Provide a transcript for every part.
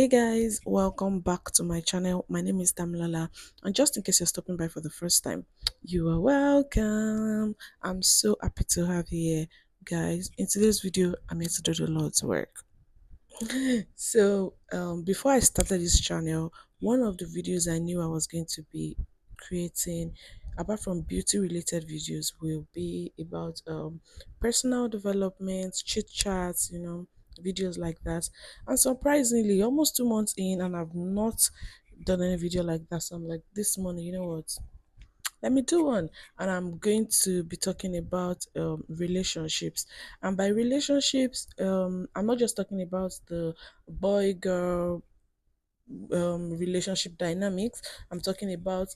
Hey guys, welcome back to my channel. My name is Damilola, and just in case you're stopping by for the first time, you are welcome. I'm so happy to have you here, guys. In today's video, I'm here to do the Lord's work. Before I started this channel, one of the videos I knew I was going to be creating, apart from beauty related videos, will be about personal development, chit chats, videos like that. And surprisingly, almost 2 months in, and I've not done any video like that. So I'm like, this morning, you know what? Let me do one. And I'm going to be talking about relationships. And by relationships, I'm not just talking about the boy girl relationship dynamics. I'm talking about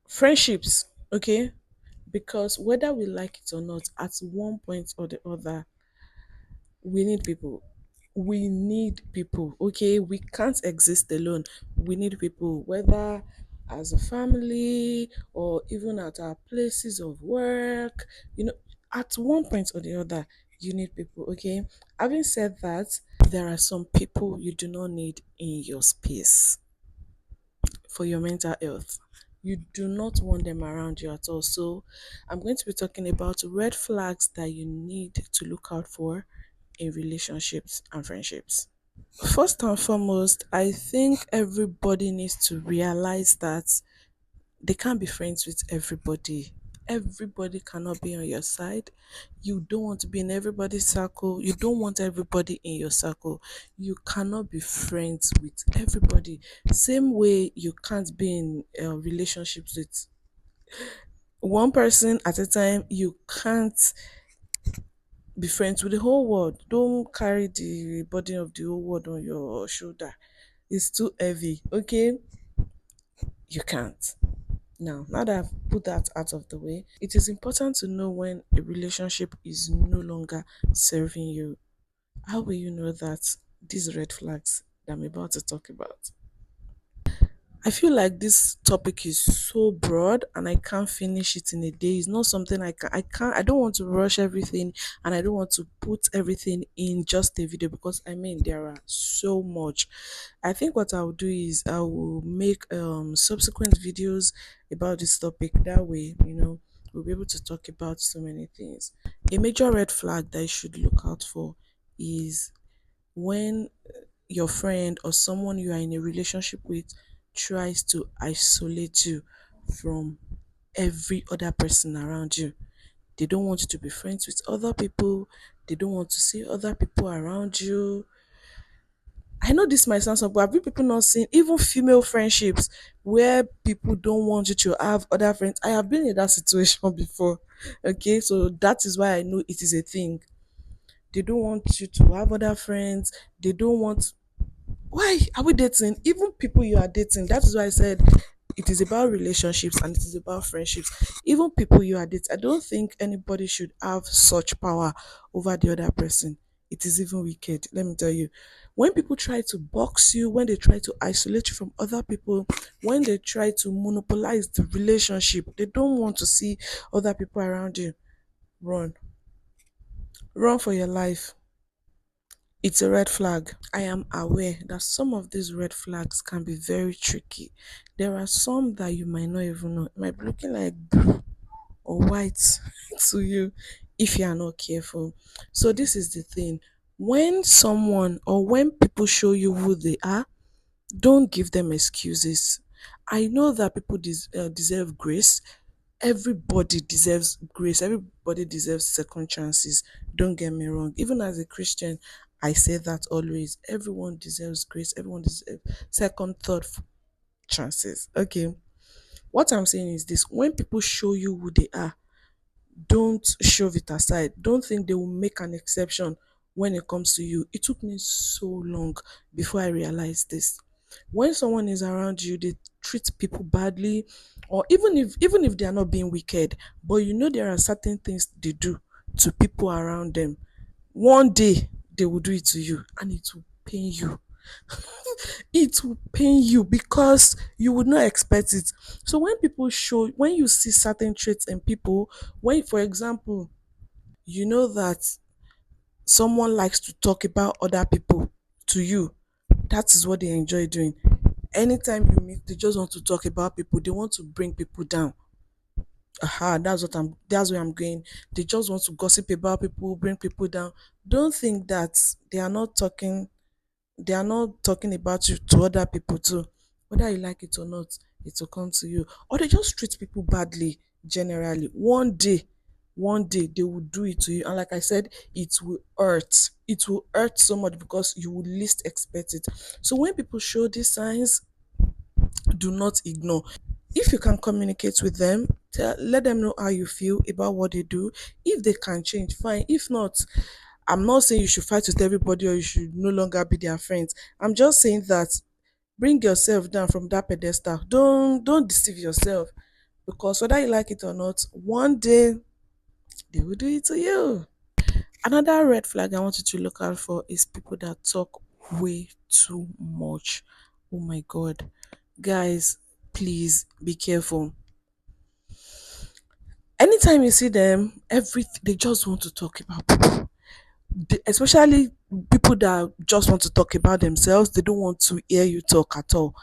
friendships, okay? Because whether we like it or not, at one point or the other, we need people. We need people, okay? We can't exist alone. We need people, whether as a family or even at our places of work. At one point or the other, you need people, okay? Having said that, there are some people you do not need in your space for your mental health. You do not want them around you at all. So, I'm going to be talking about red flags that you need to look out for in relationships and friendships. First and foremost, I think everybody needs to realize that they can't be friends with everybody. Everybody cannot be on your side. You don't want to be in everybody's circle. You don't want everybody in your circle. You cannot be friends with everybody. Same way you can't be in relationships with one person at a time. You can't be friends with the whole world. Don't carry the burden of the whole world on your shoulder. It's too heavy. Okay, you can't. Now that I've put that out of the way, it is important to know when a relationship is no longer serving you. How will you know that these red flags that I'm about to talk about? I feel like this topic is so broad and I can't finish it in a day. It's not something I don't want to rush everything, and I don't want to put everything in just a video, because I mean there are so much. I think what I'll do is I will make subsequent videos about this topic. That way, we'll be able to talk about so many things. A major red flag that you should look out for is when your friend or someone you are in a relationship with tries to isolate you from every other person around you. They don't want you to be friends with other people. They don't want to see other people around you. I know this might sound simple. Have you people not seen even female friendships where people don't want you to have other friends? I have been in that situation before. Okay, so that is why I know it is a thing. They don't want you to have other friends. They don't want. Why are we dating? Even people you are dating. That is why I said it is about relationships and it is about friendships. Even people you are dating, I don't think anybody should have such power over the other person. It is even wicked, let me tell you. When people try to box you, when they try to isolate you from other people, when they try to monopolize the relationship, they don't want to see other people around you. Run. Run for your life. It's a red flag. I am aware that some of these red flags can be very tricky. There are some that you might not even know. It might be looking like blue or white to you if you are not careful. So, this is the thing. When someone or when people show you who they are, don't give them excuses. I know that people deserve grace. Everybody deserves grace. Everybody deserves second chances. Don't get me wrong. Even as a Christian, I say that always. Everyone deserves grace. Everyone deserves second, third chances. Okay. What I'm saying is this: when people show you who they are, don't shove it aside. Don't think they will make an exception when it comes to you. It took me so long before I realized this. When someone is around you, they treat people badly, or even if they are not being wicked, but there are certain things they do to people around them. One day they will do it to you and it will pain you. It will pain you because you would not expect it. So when you see certain traits in people, when, for example, you know that someone likes to talk about other people, to you, that is what they enjoy doing. Anytime you meet, they just want to talk about people, they want to bring people down. Aha, that's where I'm going. They just want to gossip about people, bring people down. Don't think that they are not talking about you to other people too. Whether you like it or not, it will come to you. Or they just treat people badly generally. One day they will do it to you. And like I said, it will hurt. It will hurt so much because you will least expect it. So when people show these signs, do not ignore. If you can communicate with them, let them know how you feel about what they do. If they can change, fine. If not, I'm not saying you should fight with everybody or you should no longer be their friends. I'm just saying that bring yourself down from that pedestal. Don't deceive yourself, because whether you like it or not, one day they will do it to you. Another red flag I want you to look out for is people that talk way too much. Oh my god. Guys, please be careful. Anytime you see them, everything they just want to talk about people. Especially people that just want to talk about themselves, they don't want to hear you talk at all.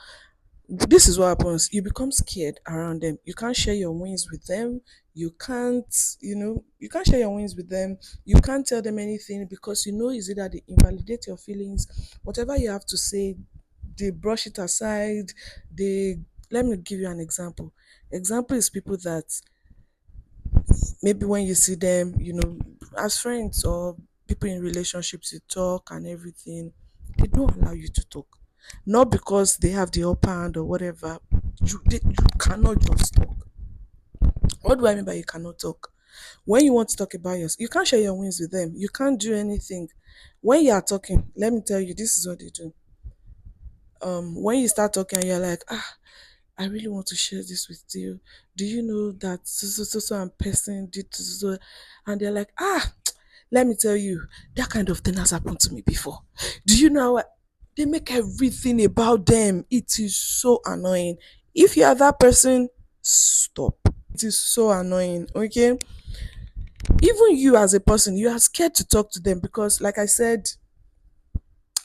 This is what happens. You become scared around them. You can't share your wins with them. You can't share your wins with them. You can't tell them anything because you know is either they invalidate your feelings, whatever you have to say, they brush it aside. They Let me give you an example. Example is people that maybe when you see them, as friends or people in relationships, you talk and everything, they don't allow you to talk. Not because they have the upper hand or whatever. You cannot just talk. What do I mean by you cannot talk? When you want to talk about yours, you can't share your wins with them. You can't do anything. When you are talking, let me tell you, this is what they do. When you start talking and you're like, I really want to share this with you. Do you know that so and person did so? And they're like, let me tell you, that kind of thing has happened to me before. Do you know what? They make everything about them. It is so annoying. If you are that person, stop. It is so annoying. Okay. Even you as a person, you are scared to talk to them because, like I said,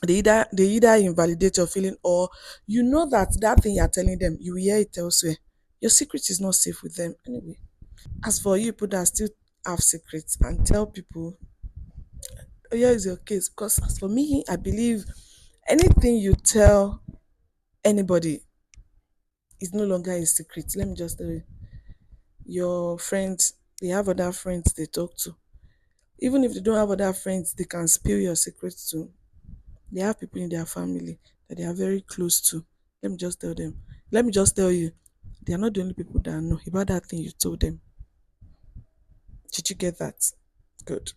they either invalidate your feeling, or you know that thing you're telling them, you will hear it elsewhere. Your secret is not safe with them anyway. As for you people that still have secrets and tell people, oh, here is your case. Because as for me, I believe anything you tell anybody is no longer a secret. Let me just tell you, your friends, they have other friends they talk to. Even if they don't have other friends, they can spill your secrets to. They have people in their family that they are very close to. Let me just tell them. Let me just tell you, they are not the only people that know about that thing you told them. Did you get that? Good.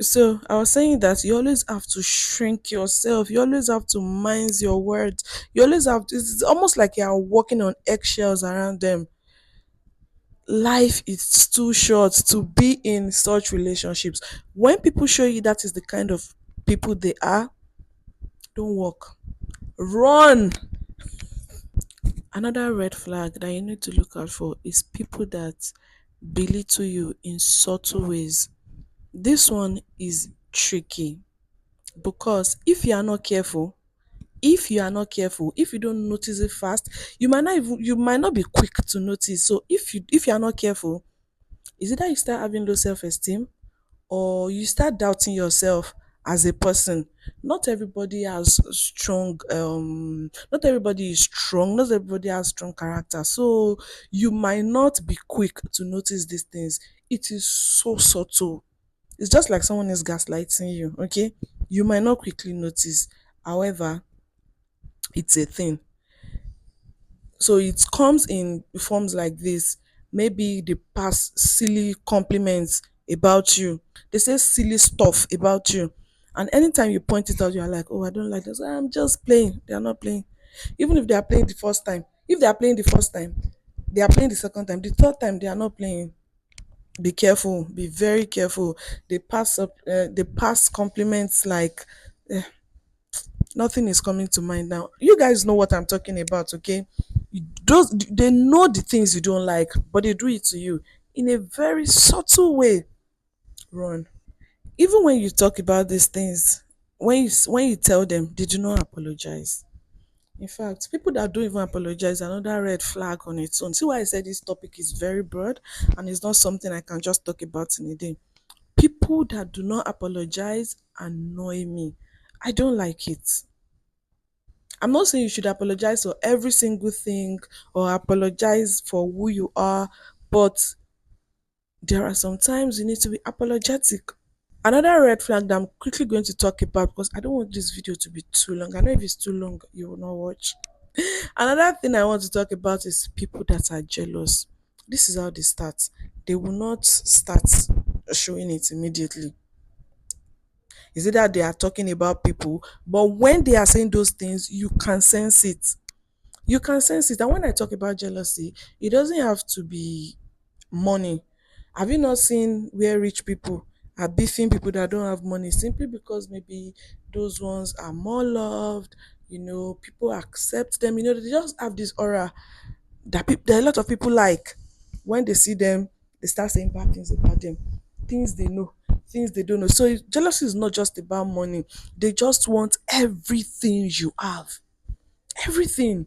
So I was saying that you always have to shrink yourself. You always have to mind your words. You always have to, it's almost like you are walking on eggshells around them. Life is too short to be in such relationships. When people show you that is the kind of people they are, don't walk. Run. Another red flag that you need to look out for is people that belittle you in subtle ways. This one is tricky because if you don't notice it fast, you might not be quick to notice. So if you are not careful, is either you start having low self-esteem or you start doubting yourself as a person. Not everybody is strong, not everybody has strong character, so you might not be quick to notice these things. It is so subtle. It's just like someone is gaslighting you. Okay, you might not quickly notice, however, it's a thing. So it comes in forms like this. Maybe they pass silly compliments about you. They say silly stuff about you. And anytime you point it out, you're like, oh, I don't like this. I'm just playing. They are not playing. Even if they are playing the first time. If they are playing the first time, they are playing the second time. The third time, they are not playing. Be careful. Be very careful. They pass compliments like nothing is coming to mind now. You guys know what I'm talking about, okay? Those they know the things you don't like, but they do it to you in a very subtle way. Run. Even when you talk about these things, when you tell them they do not apologize. In fact, people that don't even apologize, another red flag on its own. See why I said this topic is very broad and it's not something I can just talk about in a day. People that do not apologize annoy me. I don't like it. I'm not saying you should apologize for every single thing or apologize for who you are, but there are some times you need to be apologetic. Another red flag that I'm quickly going to talk about, because I don't want this video to be too long. I know if it's too long, you will not watch. Another thing I want to talk about is people that are jealous. This is how they start. They will not start showing it immediately. Is it that they are talking about people, but when they are saying those things, you can sense it. You can sense it. And when I talk about jealousy, it doesn't have to be money. Have you not seen where rich people are beefing people that don't have money simply because maybe those ones are more loved, people accept them, they just have this aura that there are a lot of people like. When they see them, they start saying bad things about them, things they know, things they don't know. So jealousy is not just about money. They just want everything you have. Everything.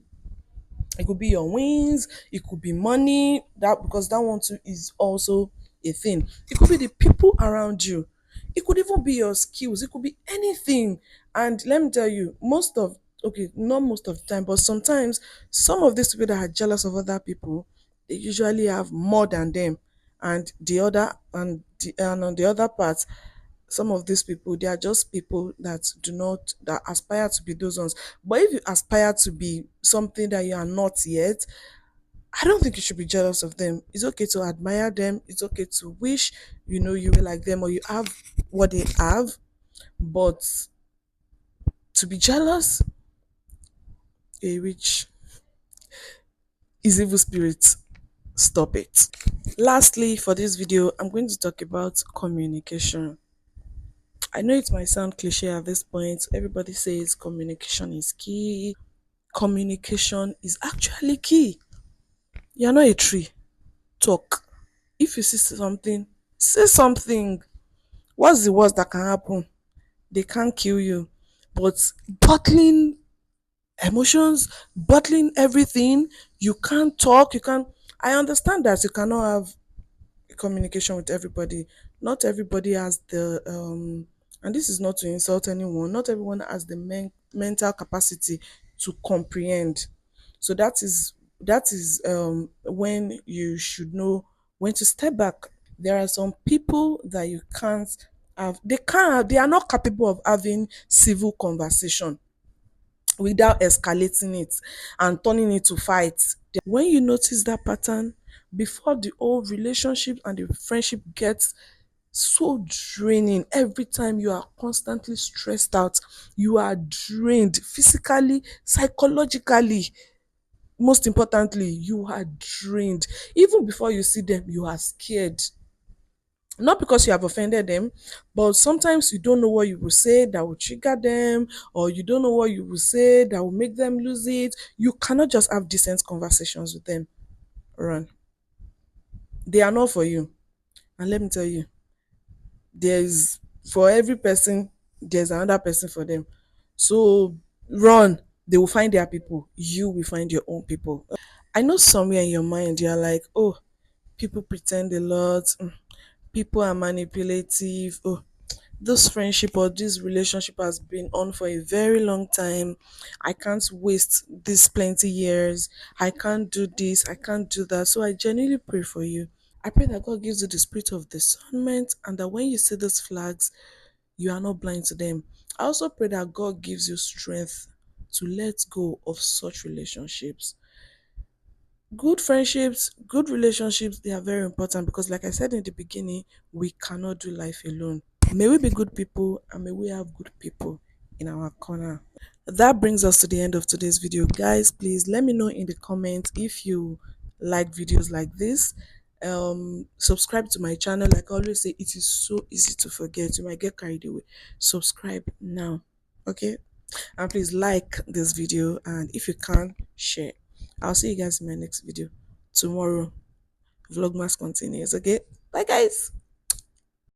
It could be your wins, it could be money, that because that one too is also a thing. It could be the people around you. It could even be your skills. It could be anything. And let me tell you, not most of the time, but sometimes some of these people that are jealous of other people, they usually have more than them. And on the other part, some of these people, they are just people that aspire to be those ones. But if you aspire to be something that you are not yet, I don't think you should be jealous of them. It's okay to admire them. It's okay to wish you were like them or you have what they have. But to be jealous, a witch is evil spirit. Stop it. Lastly, for this video, I'm going to talk about communication. I know it might sound cliche at this point. Everybody says communication is key. Communication is actually key. You're not a tree. Talk. If you see something, say something. What's the worst that can happen? They can't kill you. But bottling emotions, bottling everything, you can't talk, you can't. I understand that you cannot have communication with everybody. Not everybody has and this is not to insult anyone, not everyone has the mental capacity to comprehend. So that is when you should know when to step back. There are some people that you can't have, they are not capable of having civil conversation without escalating it and turning it to fight. When you notice that pattern, before the old relationship and the friendship gets so draining, every time you are constantly stressed out, you are drained physically, psychologically. Most importantly, you are drained. Even before you see them, you are scared. Not because you have offended them, but sometimes you don't know what you will say that will trigger them, or you don't know what you will say that will make them lose it. You cannot just have decent conversations with them. Run. They are not for you. And let me tell you, there's for every person, there's another person for them. So run. They will find their people. You will find your own people. I know somewhere in your mind you're like, oh, people pretend a lot. People are manipulative. Oh, this friendship or this relationship has been on for a very long time. I can't waste this plenty years. I can't do this. I can't do that. So I genuinely pray for you. I pray that God gives you the spirit of discernment and that when you see these flags, you are not blind to them. I also pray that God gives you strength to let go of such relationships. Good friendships, good relationships, they are very important because, like I said in the beginning, we cannot do life alone. May we be good people and may we have good people in our corner. That brings us to the end of today's video. Guys, please let me know in the comments if you like videos like this. Subscribe to my channel. Like I always say, it is so easy to forget. You might get carried away. Subscribe now. Okay? And please like this video, and if you can, share. I'll see you guys in my next video tomorrow. Vlogmas continues. Okay, bye guys.